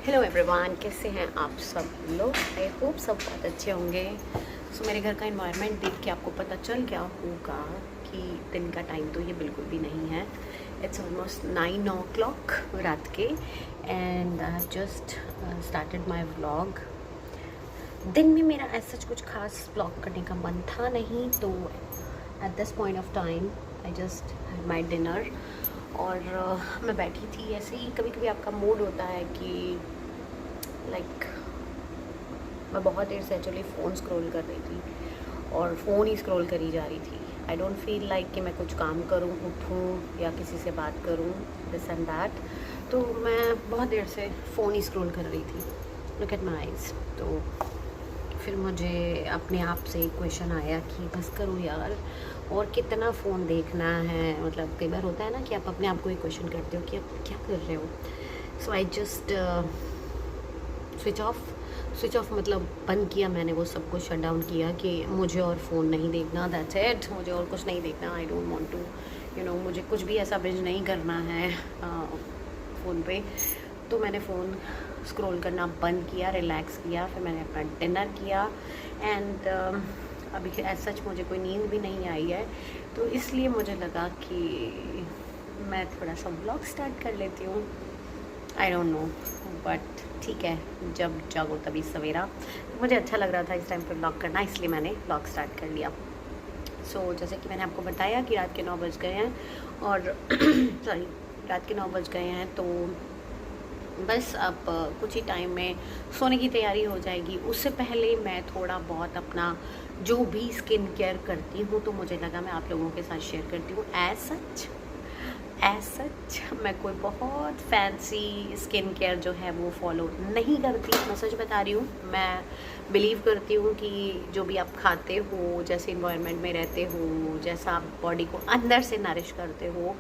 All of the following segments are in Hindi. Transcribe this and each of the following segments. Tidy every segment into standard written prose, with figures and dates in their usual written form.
हेलो एवरीवन, कैसे हैं आप सब लोग। आई होप सब बहुत अच्छे होंगे। सो मेरे घर का इन्वायरमेंट देख के आपको पता चल गया होगा कि दिन का टाइम तो ये बिल्कुल भी नहीं है। इट्स ऑलमोस्ट 9 o'clock रात के and I have just started my vlog. दिन में मेरा ऐसा कुछ खास व्लॉग करने का मन था नहीं, तो at this point of time I just had my dinner और मैं बैठी थी ऐसे ही। कभी कभी आपका मूड होता है कि मैं बहुत देर से एक्चुअली फ़ोन स्क्रॉल कर रही थी और फ़ोन ही स्क्रॉल करी जा रही थी। आई डोंट फील लाइक कि मैं कुछ काम करूं, उठूं या किसी से बात करूं, दिस एंड दैट। तो मैं बहुत देर से फ़ोन ही स्क्रॉल कर रही थी। Look at my eyes. तो फिर मुझे अपने आप से एक क्वेश्चन आया कि बस करो यार, और कितना फ़ोन देखना है। मतलब कई बार होता है ना कि आप अपने आप को एक क्वेश्चन करते हो कि आप क्या कर रहे हो। सो आई जस्ट स्विच ऑफ मतलब बंद किया मैंने, वो सब कुछ शट डाउन किया कि मुझे और फ़ोन नहीं देखना, दैट्स इट। मुझे और कुछ नहीं देखना। आई डोंट वांट टू मुझे कुछ भी ऐसा बिंज नहीं करना है फ़ोन पे। तो मैंने फ़ोन स्क्रॉल करना बंद किया, रिलैक्स किया, फिर मैंने अपना डिनर किया एंड अभी एज सच मुझे कोई नींद भी नहीं आई है। तो इसलिए मुझे लगा कि मैं थोड़ा सा व्लॉग स्टार्ट कर लेती हूँ। आई डोंट नो बट ठीक है, जब जागो तभी सवेरा। मुझे अच्छा लग रहा था इस टाइम पे व्लॉग करना, इसलिए मैंने व्लॉग स्टार्ट कर लिया। सो जैसे कि मैंने आपको बताया कि रात के 9 बज गए हैं और सॉरी, रात के 9 बज गए हैं, तो बस अब कुछ ही टाइम में सोने की तैयारी हो जाएगी। उससे पहले मैं थोड़ा बहुत अपना जो भी स्किन केयर करती हूँ तो मुझे लगा मैं आप लोगों के साथ शेयर करती हूँ। एज सच मैं कोई बहुत फैंसी स्किन केयर जो है वो फॉलो नहीं करती। मैं सच बता रही हूँ। मैं बिलीव करती हूँ कि जो भी आप खाते हो, जैसे इन्वायरमेंट में रहते हो, जैसा आप बॉडी को अंदर से नरिश करते हो,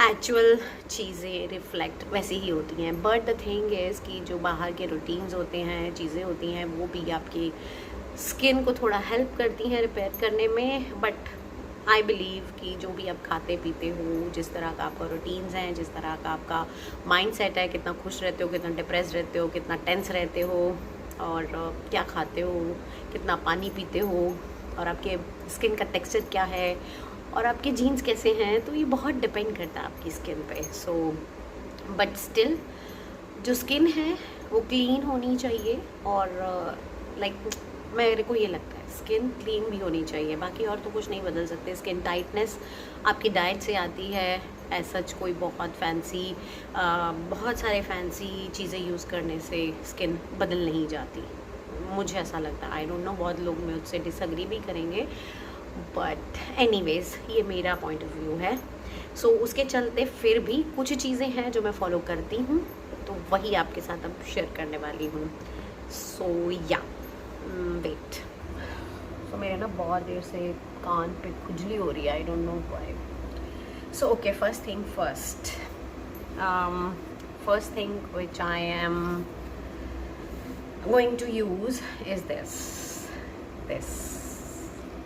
एक्चुअल चीज़ें रिफ्लेक्ट वैसे ही होती हैं। बट द थिंग इज़ कि जो बाहर के रूटीन्स होते हैं, चीज़ें होती हैं, वो भी आपकी स्किन को थोड़ा हेल्प करती हैं रिपेयर करने में। बट आई बिलीव कि जो भी आप खाते पीते हो, जिस तरह का आपका रूटीन्स हैं, जिस तरह का आपका माइंड सेट है, कितना खुश रहते हो, कितना डिप्रेस रहते हो, कितना टेंस रहते हो, और क्या खाते हो, कितना पानी पीते हो, और आपके स्किन का टेक्सचर क्या है, और आपके जीन्स कैसे हैं, तो ये बहुत डिपेंड करता है आपकी स्किन पे। सो बट स्टिल जो स्किन है वो क्लीन होनी चाहिए और मेरे को ये लगता है स्किन क्लीन भी होनी चाहिए। बाकी और तो कुछ नहीं बदल सकते। स्किन टाइटनेस आपकी डाइट से आती है। एज सच कोई बहुत सारे फैंसी चीज़ें यूज़ करने से स्किन बदल नहीं जाती, मुझे ऐसा लगता है। आई डोंट नो, बहुत लोग मुझसे डिसएग्री भी करेंगे, बट एनीवेज ये मेरा पॉइंट ऑफ व्यू है। सो उसके चलते फिर भी कुछ चीज़ें हैं जो मैं फॉलो करती हूँ, तो वही आपके साथ अब शेयर करने वाली हूँ। सो या वेट, तो मेरे ना बहुत देर से कान पे खुजली हो रही है। I don't know why. So okay, first thing which I am going to use is this.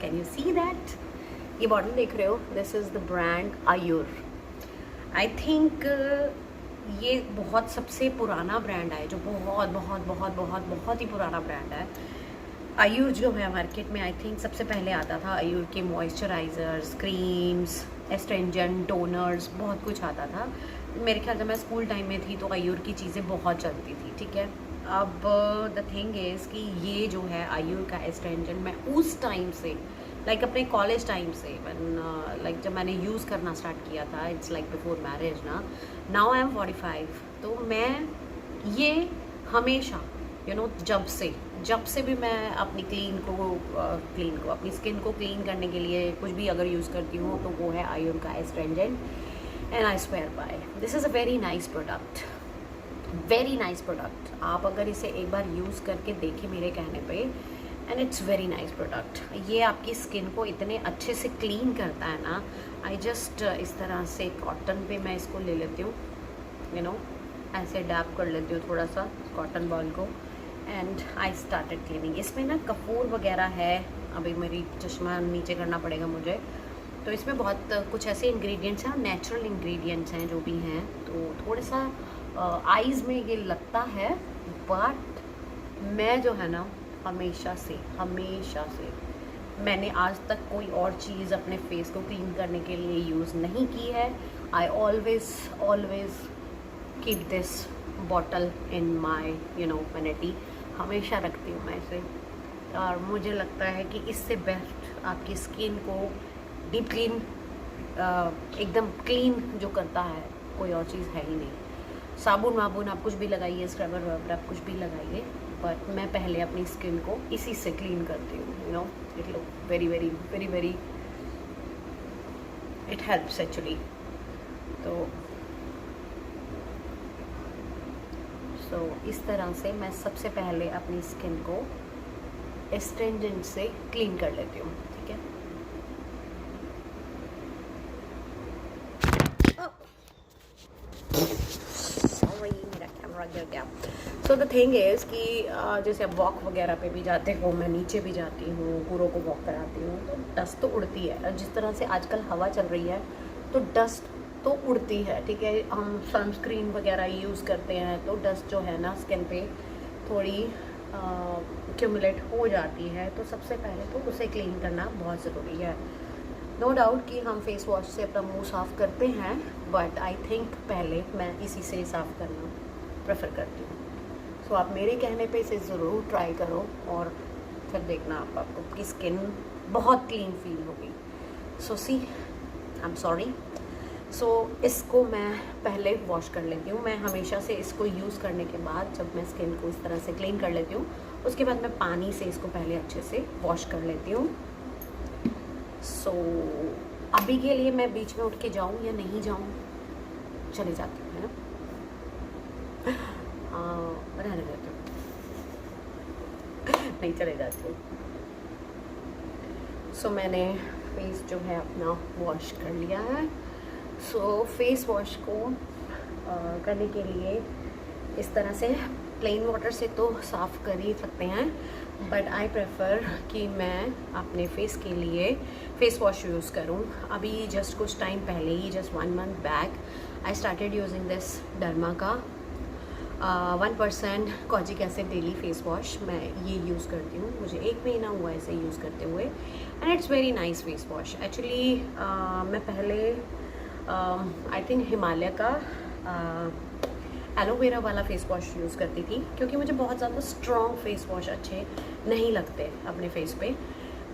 Can you see that? ये बॉटल देख रहे हो? This is the brand Ayur. I think ये बहुत सबसे पुराना ब्रांड है, जो बहुत बहुत बहुत बहुत बहुत ही पुराना ब्रांड है। आयुर जो है मार्केट में आई थिंक सबसे पहले आता था। आयुर के मॉइस्चराइज़र्स, क्रीम्स, एस्ट्रेंजेंट, टोनर्स, बहुत कुछ आता था। मेरे ख्याल जब मैं स्कूल टाइम में थी तो आयुर की चीज़ें बहुत चलती थी, ठीक है। अब द थिंग इज़ कि ये जो है आयुर का एस्ट्रेंजेंट, मैं उस टाइम से अपने कॉलेज टाइम से जब मैंने यूज़ करना स्टार्ट किया था, इट्स बिफोर मैरिज ना। Now I am 45। तो मैं ये हमेशा जब से भी मैं अपनी अपनी स्किन को क्लीन करने के लिए कुछ भी अगर यूज़ करती हूँ तो वो है आयुर का astringent. And I swear by, this is a very nice product, very nice product. आप अगर इसे एक बार यूज़ करके देखें मेरे कहने पे, and it's very nice product. ये आपकी स्किन को इतने अच्छे से क्लीन करता है ना। आई जस्ट इस तरह से कॉटन पे मैं इसको ले लेती हूँ, ऐसे डैप कर लेती हूँ थोड़ा सा कॉटन बॉल को, एंड आई स्टार्टेड क्लीनिंग। इसमें ना कपूर वगैरह है। अभी मेरी चश्मा नीचे करना पड़ेगा मुझे। तो इसमें बहुत कुछ ऐसे इंग्रेडिएंट्स हैं, नेचुरल इंग्रेडिएंट्स हैं जो भी हैं। तो थोड़ा सा आईज़ में ये लगता है, बट मैं जो है ना हमेशा से मैंने आज तक कोई और चीज़ अपने फेस को क्लीन करने के लिए यूज़ नहीं की है। I always keep this bottle in my vanity, हमेशा रखती हूँ मैं इसे। और मुझे लगता है कि इससे बेस्ट आपकी स्किन को डीप क्लीन, एकदम क्लीन जो करता है कोई और चीज़ है ही नहीं। साबुन वाबुन आप कुछ भी लगाइए, स्क्रबर वगैरह आप कुछ भी लगाइए, बट मैं पहले अपनी स्किन को इसी से क्लीन करती हूँ। It look very very very very, it helps actually. तो इस तरह से मैं सबसे पहले अपनी स्किन को एस्ट्रेंजेंट से क्लीन कर लेती हूँ, ठीक है। मेरा कैमरा गिर गया। सो द थिंग इज़ कि जैसे अब वॉक वगैरह पे भी जाते हो, मैं नीचे भी जाती हूँ, पूरों को वॉक कराती हूँ, तो डस्ट तो उड़ती है। और जिस तरह से आजकल हवा चल रही है तो डस्ट तो उड़ती है, ठीक है। हम सनस्क्रीन वगैरह यूज़ करते हैं तो डस्ट जो है ना स्किन पे थोड़ी एक्यूमुलेट हो जाती है। तो सबसे पहले तो उसे क्लीन करना बहुत ज़रूरी है। नो डाउट कि हम फेस वॉश से अपना मुंह साफ़ करते हैं, बट आई थिंक पहले मैं इसी से साफ़ करना प्रेफर करती हूँ। सो आप मेरे कहने पे इसे ज़रूर ट्राई करो और फिर देखना आपकी स्किन बहुत क्लीन फील होगी। सो सी, आई एम सॉरी। सो इसको मैं पहले वॉश कर लेती हूँ। मैं हमेशा से इसको यूज़ करने के बाद जब मैं स्किन को इस तरह से क्लीन कर लेती हूँ, उसके बाद मैं पानी से इसको पहले अच्छे से वॉश कर लेती हूँ। सो अभी के लिए मैं बीच में उठ के जाऊँ या नहीं जाऊँ, चले जाती हूँ, है ना। रहने देती हूँ, नहीं चले जाती हूँ। सो मैंने फेस जो है अपना वॉश कर लिया है। सो फेस वॉश को करने के लिए इस तरह से प्लेन वाटर से तो साफ़ कर ही सकते हैं, बट आई प्रेफर कि मैं अपने फेस के लिए फेस वॉश यूज़ करूं। अभी जस्ट कुछ टाइम पहले ही, just 1 month back, I started using this Derma का 1% kojic acid daily face wash. मैं ये यूज़ करती हूँ, मुझे 1 महीना हुआ इसे यूज़ करते हुए, and it's very nice face wash actually. मैं पहले आई थिंक हिमालय का एलोवेरा वाला फेस वॉश यूज़ करती थी, क्योंकि मुझे बहुत ज़्यादा स्ट्रॉन्ग फेस वॉश अच्छे नहीं लगते अपने फेस पे,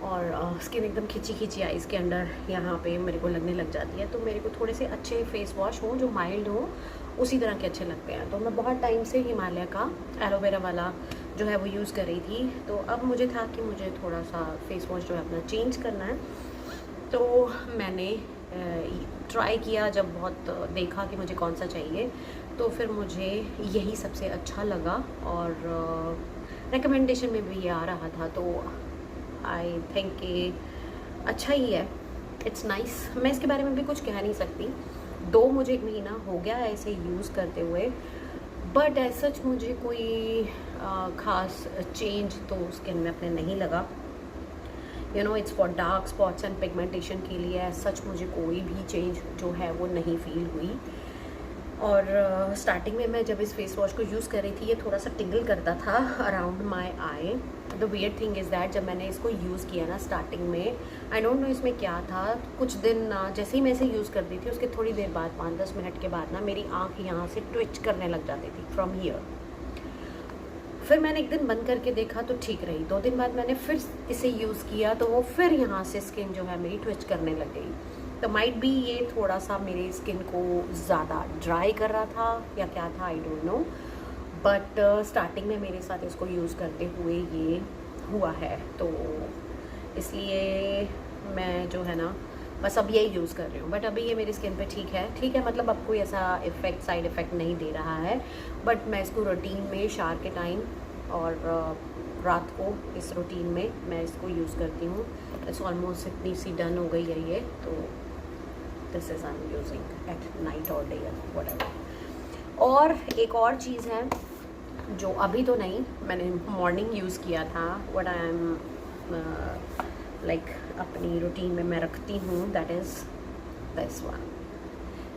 और स्किन एकदम खिंची खिंची आइज़ के अंडर यहाँ पे मेरे को लगने लग जाती है। तो मेरे को थोड़े से अच्छे फेस वॉश हों जो माइल्ड हो, उसी तरह के अच्छे लगते हैं। तो मैं बहुत टाइम से हिमालय का एलोवेरा वाला जो है वो यूज़ कर रही थी। तो अब मुझे था कि मुझे थोड़ा सा फेस वॉश जो है अपना चेंज करना है, तो मैंने ट्राई किया। जब बहुत देखा कि मुझे कौन सा चाहिए, तो फिर मुझे यही सबसे अच्छा लगा, और रिकमेंडेशन में भी ये आ रहा था, तो आई थिंक कि अच्छा ही है, इट्स नाइस। मैं इसके बारे में भी कुछ कह नहीं सकती। मुझे 1 महीना हो गया है इसे यूज़ करते हुए, बट एज सच मुझे कोई ख़ास चेंज तो स्किन में अपने नहीं लगा। It's for dark spots and pigmentation के लिए एज सच मुझे कोई भी चेंज जो है वो नहीं फील हुई। और स्टार्टिंग में मैं जब इस फेस वॉश को यूज़ कर रही थी, ये थोड़ा सा टिंगल करता था around my I. The weird thing is that जब मैंने इसको यूज़ किया ना स्टार्टिंग में, आई डोंट नो इसमें क्या था, कुछ दिन जैसे ही मैं इसे यूज़ करती थी, उसके थोड़ी देर बाद 5-10 मिनट के बाद ना मेरी आँख यहाँ से ट्विच करने लग जाती थी फ्रॉम हियर। फिर मैंने एक दिन बंद करके देखा तो ठीक रही। 2 दिन बाद मैंने फिर इसे यूज़ किया तो वो फिर यहाँ से स्किन जो है मेरी ट्विच करने लग गई। तो माइट बी ये थोड़ा सा मेरी स्किन को ज़्यादा ड्राई कर रहा था या क्या था, I don't know, but starting में मेरे साथ इसको यूज़ करते हुए ये हुआ है। तो इसलिए मैं जो है ना बस अब यही यूज़ कर रही हूँ। बट अभी ये मेरी स्किन पे ठीक है, मतलब अब कोई ऐसा साइड इफ़ेक्ट नहीं दे रहा है। बट मैं इसको रूटीन में शावर के टाइम और रात को इस रूटीन में मैं इसको यूज़ करती हूँ। इट्स ऑलमोस्ट इतनी सी डन हो गई है ये, तो this is I am using at night और डे व्हाटएवर। और एक और चीज़ है जो अभी तो नहीं, मैंने मॉर्निंग यूज़ किया था, व्हाट आई एम लाइक अपनी रूटीन में मैं रखती हूँ, that is this one,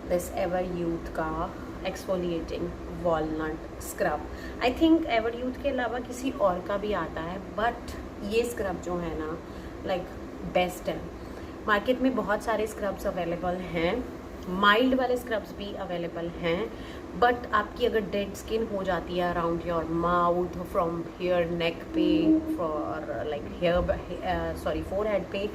this Everyuth का exfoliating walnut scrub. I think Everyuth के अलावा किसी और का भी आता है, बट ये स्क्रब जो है ना लाइक बेस्ट है। मार्केट में बहुत सारे स्क्रब्स अवेलेबल हैं, माइल्ड वाले स्क्रब्स भी अवेलेबल हैं, बट आपकी अगर डेड स्किन हो जाती है around your mouth, from here neck पे, फॉर लाइक हेयर फोरहेड पे,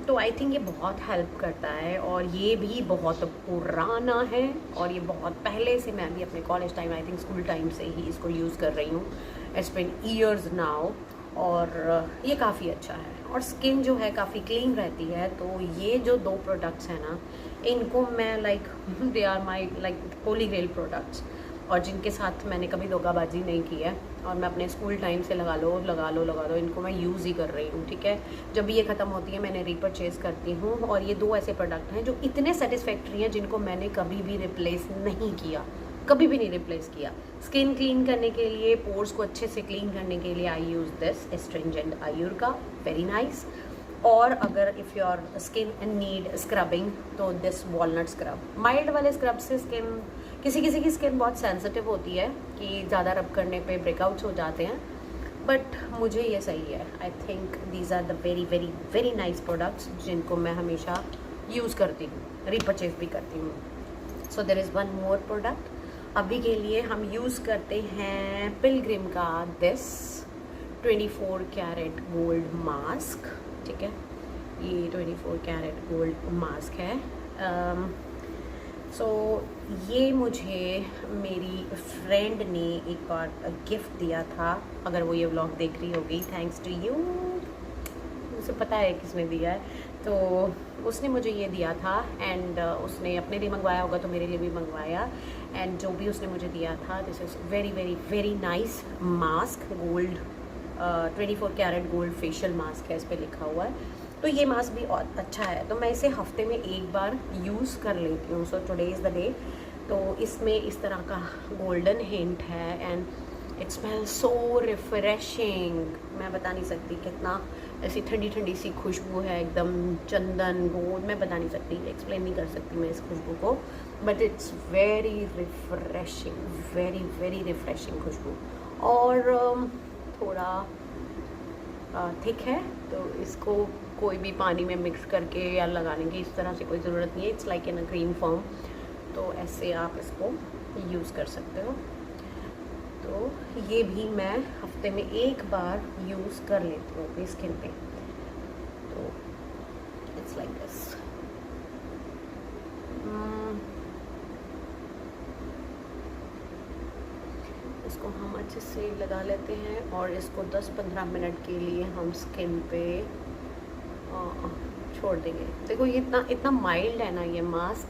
तो आई थिंक ये बहुत हेल्प करता है। और ये भी बहुत पुराना है और ये बहुत पहले से, मैं भी अपने college time, I think school time से ही इसको यूज़ कर रही हूँ। इट्स बीन ईयर्स नाउ, और ये काफ़ी अच्छा है और स्किन जो है काफ़ी क्लीन रहती है। तो ये जो 2 प्रोडक्ट्स हैं ना, इनको मैं like they are my like holy grail products, और जिनके साथ मैंने कभी धोखाबाजी नहीं की है, और मैं अपने स्कूल टाइम से लगा लो इनको मैं यूज़ ही कर रही हूँ, ठीक है। जब भी ये ख़त्म होती है मैंने रीपरचेज़ करती हूँ। और ये 2 ऐसे प्रोडक्ट हैं जो इतने सेटिस्फैक्ट्री हैं, जिनको मैंने कभी भी रिप्लेस नहीं किया, कभी भी नहीं रिप्लेस किया। स्किन क्लीन करने के लिए, पोर्स को अच्छे से क्लीन करने के लिए आई यूज़ दिस एस्ट्रिंजेंट आयुर का, वेरी नाइस। और अगर if your skin need scrubbing तो दिस वॉलनट स्क्रब। माइल्ड वाले स्क्रब से स्किन, किसी किसी की स्किन बहुत सेंसिटिव होती है कि ज़्यादा रब करने पे ब्रेकआउट्स हो जाते हैं, बट मुझे ये सही है। I think these are the very very very nice products, जिनको मैं हमेशा यूज़ करती हूँ, रीपरचेज भी करती हूँ। So there is one more product. अभी के लिए हम यूज़ करते हैं पिलग्रिम का दिस 24 कैरेट गोल्ड मास्क, ठीक है। ये 24 कैरेट गोल्ड मास्क है। सो ये मुझे मेरी फ्रेंड ने एक बार गिफ्ट दिया था, अगर वो ये व्लॉग देख रही होगी, थैंक्स टू यू, उसे पता है किसने दिया है। तो उसने मुझे ये दिया था, एंड उसने अपने लिए मंगवाया होगा तो मेरे लिए भी मंगवाया, एंड जो भी उसने मुझे दिया था, this is very very very nice mask, gold 24 carat gold facial mask है, इस पर लिखा हुआ है। तो ये मास्क भी और अच्छा है, तो मैं इसे हफ्ते में एक बार यूज़ कर लेती हूँ। So today is the day. तो इसमें इस तरह का गोल्डन हिंट है, and it smells so refreshing. मैं बता नहीं सकती कितना, ऐसी ठंडी ठंडी सी खुशबू है, एकदम चंदन गोल्ड, मैं बता नहीं सकती, एक्सप्लेन नहीं कर सकती मैं इस खुशबू को, but it's very refreshing, very very refreshing खुशबू। और थोड़ा थिक है, तो इसको कोई भी पानी में मिक्स करके या लगाने की इस तरह से कोई ज़रूरत नहीं है। It's like in a cream form, तो ऐसे आप इसको यूज़ कर सकते हो। तो ये भी मैं हफ्ते में एक बार यूज़ कर लेती हूँ अपनी स्किन पे। तो इट्स लाइक दिस। इसको हम अच्छे से लगा लेते हैं और इसको 10-15 मिनट के लिए हम स्किन पे छोड़ देंगे। देखो ये इतना माइल्ड है ना ये मास्क,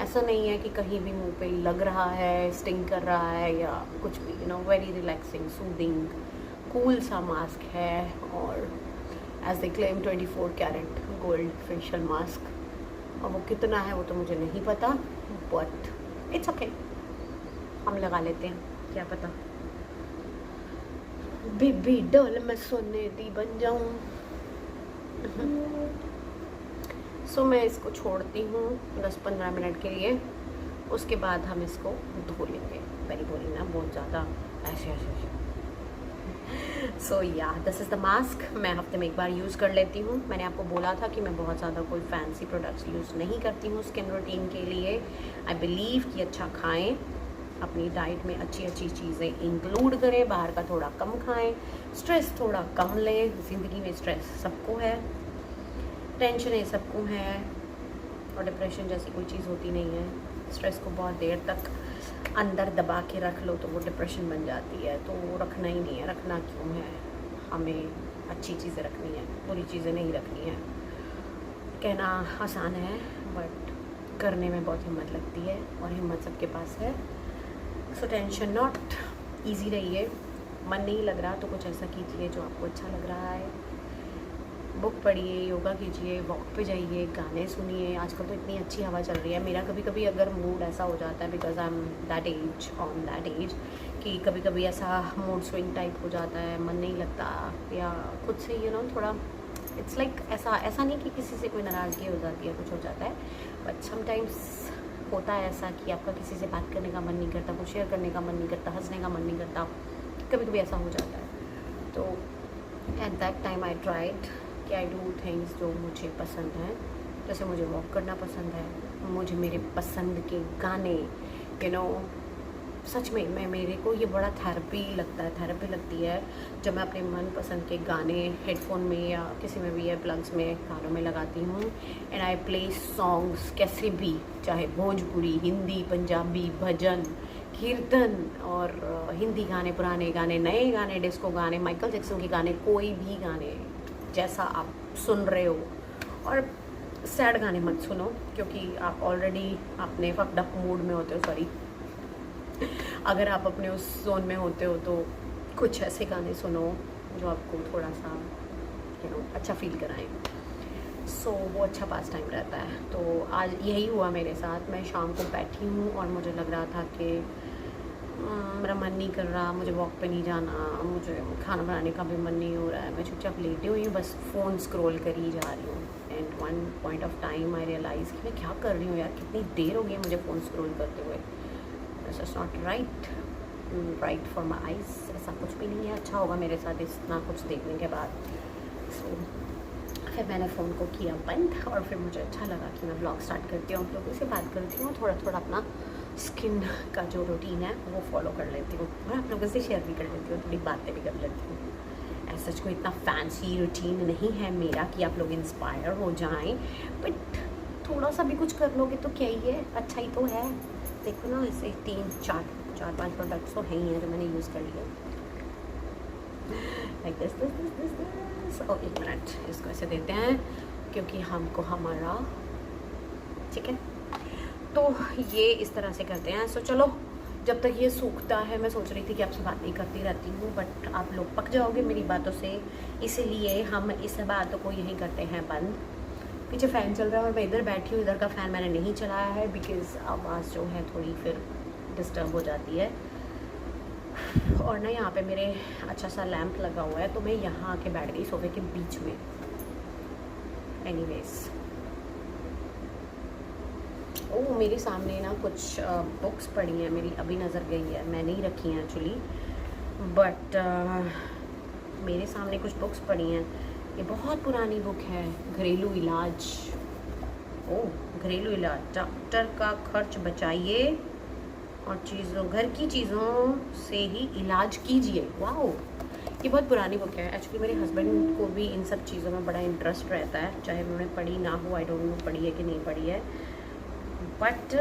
ऐसा नहीं है कि कहीं भी मुंह पे लग रहा है, स्टिंग कर रहा है या कुछ भी, you know, very relaxing, soothing, cool सा मास्क है। और as they claim 24 carat gold facial mask, और वो कितना है वो तो मुझे नहीं पता, बट इट्स ओके, हम लगा लेते हैं, क्या पता बेबी डॉल मैं सोने दी बन जाऊं। सो मैं इसको छोड़ती हूँ 10-15 मिनट के लिए, उसके बाद हम इसको धो लेंगे। वेरी बोली ना बहुत ज़्यादा ऐसे। सो या दिस इज़ द मास्क। मैं हफ्ते में एक बार यूज़ कर लेती हूँ। मैंने आपको बोला था कि मैं बहुत ज़्यादा कोई फैंसी प्रोडक्ट्स यूज़ नहीं करती हूँ स्किन रूटीन के लिए। आई बिलीव कि अच्छा खाएं, अपनी डाइट में अच्छी अच्छी चीज़ें इंक्लूड करें, बाहर का थोड़ा कम खाएं, स्ट्रेस थोड़ा कम लें। ज़िंदगी में स्ट्रेस सबको है, टेंशन सबको है, और डिप्रेशन जैसी कोई चीज़ होती नहीं है। स्ट्रेस को बहुत देर तक अंदर दबा के रख लो तो वो डिप्रेशन बन जाती है, तो वो रखना ही नहीं है। रखना क्यों है, हमें अच्छी चीज़ें रखनी है, बुरी चीज़ें नहीं रखनी है। कहना आसान है बट करने में बहुत हिम्मत लगती है, और हिम्मत सबके पास है। सो टेंशन नॉट, ईजी रहिए। मन नहीं लग रहा तो कुछ ऐसा कीजिए जो आपको अच्छा लग रहा है। बुक पढ़िए, योगा कीजिए, वॉक पे जाइए, गाने सुनिए। आजकल तो इतनी अच्छी हवा चल रही है। मेरा कभी कभी अगर मूड ऐसा हो जाता है, because I am that age, on that age, कि कभी कभी ऐसा मूड स्विंग टाइप हो जाता है, मन नहीं लगता, या खुद से यू नो थोड़ा इट्स लाइक ऐसा नहीं कि किसी से कोई नाराज़गी हो जाती है, कुछ हो जाता है, बट समटाइम्स होता है ऐसा कि आपका किसी से बात करने का मन नहीं करता, कुछ शेयर करने का मन नहीं करता, हंसने का मन नहीं करता, कभी कभी ऐसा हो जाता है। तो at that time I tried कि आई डू थिंग्स जो मुझे पसंद हैं। जैसे मुझे वॉक करना पसंद है, मुझे मेरे पसंद के गाने सच में मेरे को ये बड़ा थेरेपी लगता है, थेरेपी लगती है जब मैं अपने मन पसंद के गाने हेडफोन में या किसी में भी ईयर प्लग्स में कानों में लगाती हूँ एंड आई प्ले सॉन्ग्स कैसे भी, चाहे भोजपुरी, हिंदी, पंजाबी, भजन, कीर्तन और हिंदी गाने, पुराने गाने, नए गाने, डिस्को गाने, माइकल जैक्सन के गाने, कोई भी गाने जैसा आप सुन रहे हो। और सैड गाने मत सुनो क्योंकि आप ऑलरेडी अपने फक्ड अप मूड में होते हो, सॉरी अगर आप अपने उस जोन में होते हो तो कुछ ऐसे गाने सुनो जो आपको थोड़ा सा अच्छा फील कराएं। सो वो अच्छा पास टाइम रहता है। तो आज यही हुआ मेरे साथ। मैं शाम को बैठी हूँ और मुझे लग रहा था कि मेरा मन नहीं कर रहा, मुझे वॉक पे नहीं जाना, मुझे खाना बनाने का भी मन नहीं हो रहा है, मैं चुपचाप लेटी हुई हूँ, बस फ़ोन स्क्रॉल करी जा रही हूँ। And one point of time I realise कि मैं क्या कर रही हूँ यार, कितनी देर हो गई है मुझे फ़ोन स्क्रॉल करते हुए। This is not right for my eyes. ऐसा कुछ भी नहीं है अच्छा होगा मेरे साथ इतना कुछ देखने के बाद। सो फिर मैंने फ़ोन को किया बंद और फिर मुझे अच्छा लगा कि मैं ब्लॉग स्टार्ट करती हूँ, आप लोगों से बात करती हूँ, थोड़ा थोड़ा अपना स्किन का जो रूटीन है वो फॉलो कर लेती हूँ और आप लोगों से शेयर भी कर लेती हूँ, थोड़ी बातें भी कर लेती हूँ। ऐसा कोई इतना फैंसी रूटीन नहीं है मेरा कि आप लोग इंस्पायर हो जाएं, बट थोड़ा सा भी कुछ कर लोगे तो क्या ही है, अच्छा ही तो है। देखो ना, ऐसे 3-4-5 प्रोडक्ट्स तो हैं ही हैं जो मैंने यूज़ कर लिए, लाइक दिस। और एक मिनट इसको ऐसे देते हैं क्योंकि हमको हमारा ठीक है, तो ये इस तरह से करते हैं। सो चलो जब तक ये सूखता है, मैं सोच रही थी कि आपसे बात नहीं करती रहती हूँ बट आप लोग पक जाओगे मेरी बातों से, इसीलिए हम इस बातों को यहीं करते हैं बंद। पीछे फ़ैन चल रहा है और मैं इधर बैठी हूँ, इधर का फ़ैन मैंने नहीं चलाया है बिकॉज़ आवाज़ जो है थोड़ी फिर डिस्टर्ब हो जाती है। और ना यहाँ पे मेरे अच्छा सा लैंप लगा हुआ है तो मैं यहाँ आके बैठ गई सोफे के बीच में। एनीवेज, ओह मेरे सामने ना कुछ बुक्स पड़ी हैं, मेरी अभी नज़र गई है, मैं नहीं रखी हैं एक्चुअली, बट मेरे सामने कुछ बुक्स पड़ी हैं। ये बहुत पुरानी बुक है, घरेलू इलाज। ओह घरेलू इलाज, डॉक्टर का खर्च बचाइए और चीज़ों, घर की चीज़ों से ही इलाज कीजिए। वाओ, ये बहुत पुरानी बुक है। एक्चुअली मेरे हस्बैंड को भी इन सब चीज़ों में बड़ा इंटरेस्ट रहता है, चाहे उन्होंने पढ़ी ना हो, आई डोंट नो पढ़ी है कि नहीं पढ़ी है, बट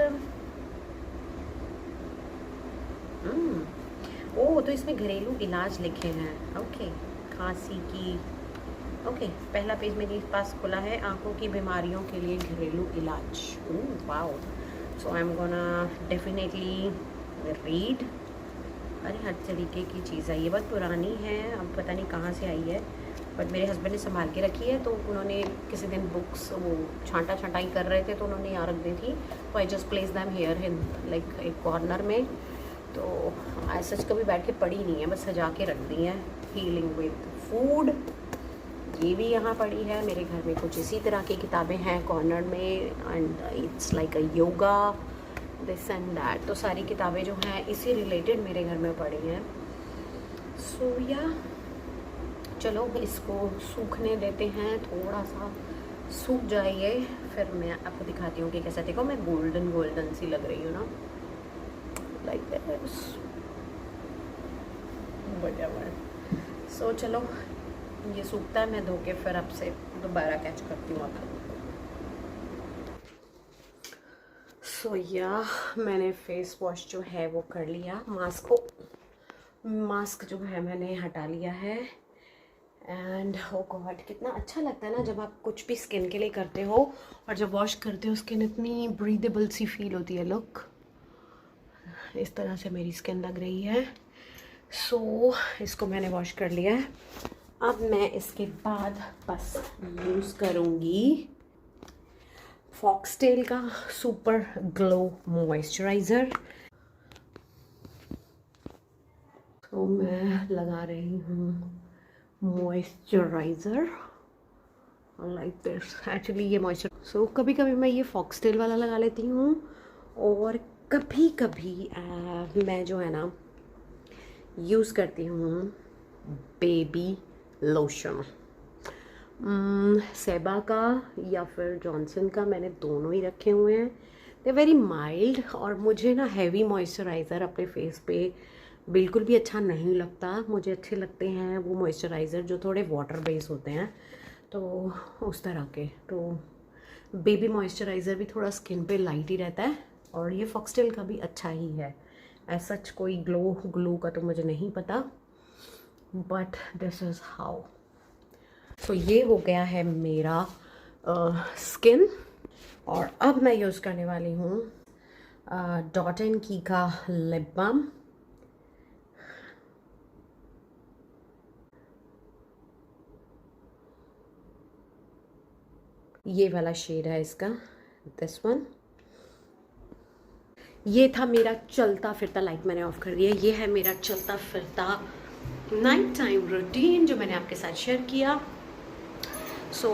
ओह तो इसमें घरेलू इलाज लिखे हैं। ओके, खांसी की, ओके पहला पेज मेरे पास खुला है, आंखों की बीमारियों के लिए घरेलू इलाज। Oh wow, so I am gonna definitely read. अरे हर तरीके की चीज़ है, ये बहुत पुरानी है, अब पता नहीं कहाँ से आई है, बट मेरे हस्बैंड ने संभाल के रखी है। तो उन्होंने किसी दिन बुक्स वो छांटा छांटाई कर रहे थे तो उन्होंने यहाँ रख दी थी, तो I just place them here in like एक कॉर्नर में। तो आई सच कभी बैठ के पढ़ी नहीं है, बस सजा के रख दी है। हीलिंग विद फूड, ये भी यहाँ पड़ी है। मेरे घर में कुछ इसी तरह की किताबें हैं कॉर्नर में, and it's like a yoga, this and that. तो सारी किताबें जो हैं इसी रिलेटेड मेरे घर में पड़ी हैं। सो या चलो इसको सूखने देते हैं, थोड़ा सा सूख जाइए, फिर मैं आपको दिखाती हूँ कि कैसा। देखो मैं गोल्डन गोल्डन सी लग रही हूँ ना, लाइक दिस, व्हाटएवर। सो चलो ये सूखता है, मैं धो के फिर आपसे दोबारा कैच करती हूँ आप लोगों को। सो या मैंने फेस वॉश जो है वो कर लिया, मास्क जो है मैंने हटा लिया है। एंड ओ गॉड, कितना अच्छा लगता है ना जब आप कुछ भी स्किन के लिए करते हो और जब वॉश करते हो स्किन इतनी ब्रीदेबल सी फील होती है। लुक, इस तरह से मेरी स्किन लग रही है। सो इसको मैंने वॉश कर लिया है। अब मैं इसके बाद बस यूज़ करूँगी फॉक्सटेल का सुपर ग्लो मॉइस्चराइज़र। तो मैं लगा रही हूँ मॉइस्चराइज़र लाइक दिस। एक्चुअली ये मॉइस्चर, सो कभी कभी मैं ये फॉक्सटेल वाला लगा लेती हूँ और कभी कभी मैं जो है ना यूज़ करती हूँ बेबी लोशन, सेबा का या फिर जॉनसन का, मैंने दोनों ही रखे हुए हैं। दे वेरी माइल्ड, और मुझे ना हैवी मॉइस्चराइज़र अपने फेस पे बिल्कुल भी अच्छा नहीं लगता। मुझे अच्छे लगते हैं वो मॉइस्चराइज़र जो थोड़े वाटर बेस होते हैं, तो उस तरह के। तो बेबी मॉइस्चराइज़र भी थोड़ा स्किन पे लाइट ही रहता है, और ये फॉक्सटेल का भी अच्छा ही है। ऐसा कोई ग्लो का तो मुझे नहीं पता, बट दिस इज़ हाउ। तो ये हो गया है मेरा स्किन, और अब मैं यूज़ करने वाली हूँ डॉट एंड की का लिप बाम। ये वाला शेड है इसका, दिस वन। ये था मेरा चलता फिरता, लाइट मैंने ऑफ कर दिया, ये है मेरा चलता फिरता नाइट टाइम रूटीन जो मैंने आपके साथ शेयर किया। सो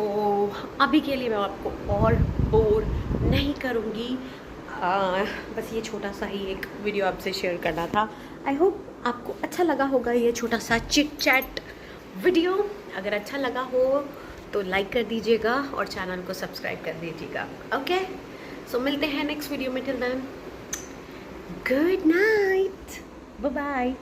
अभी के लिए मैं आपको और बोर नहीं करूँगी, बस ये छोटा सा ही एक वीडियो आपसे शेयर करना था। आई होप आपको अच्छा लगा होगा ये छोटा सा चिट चैट वीडियो। अगर अच्छा लगा हो तो लाइक कर दीजिएगा और चैनल को सब्सक्राइब कर दीजिएगा। ओके, सो मिलते हैं नेक्स्ट वीडियो में। Till then, good night, bye bye.